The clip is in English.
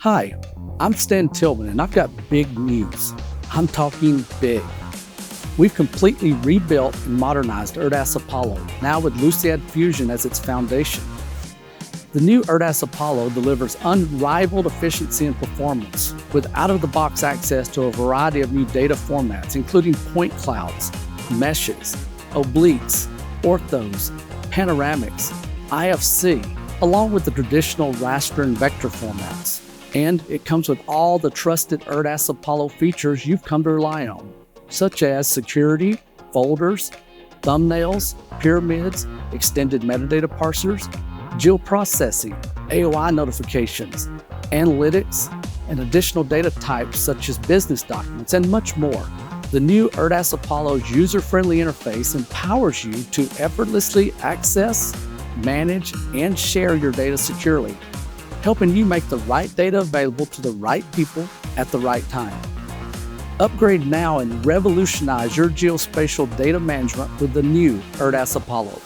Hi, I'm Stan Tillman, and I've got big news. I'm talking big. We've completely rebuilt and modernized ERDAS APOLLO, now with LuciadFusion as its foundation. The new ERDAS APOLLO delivers unrivaled efficiency and performance with out-of-the-box access to a variety of new data formats, including point clouds, meshes, obliques, orthos, panoramics, IFC, along with the traditional raster and vector formats. And it comes with all the trusted ERDAS APOLLO features you've come to rely on, such as security, folders, thumbnails, pyramids, extended metadata parsers, geoprocessing, AOI notifications, analytics, and additional data types such as business documents, and much more. The new ERDAS APOLLO's user-friendly interface empowers you to effortlessly access, manage, and share your data securely, helping you make the right data available to the right people at the right time. Upgrade now and revolutionize your geospatial data management with the new ERDAS APOLLO.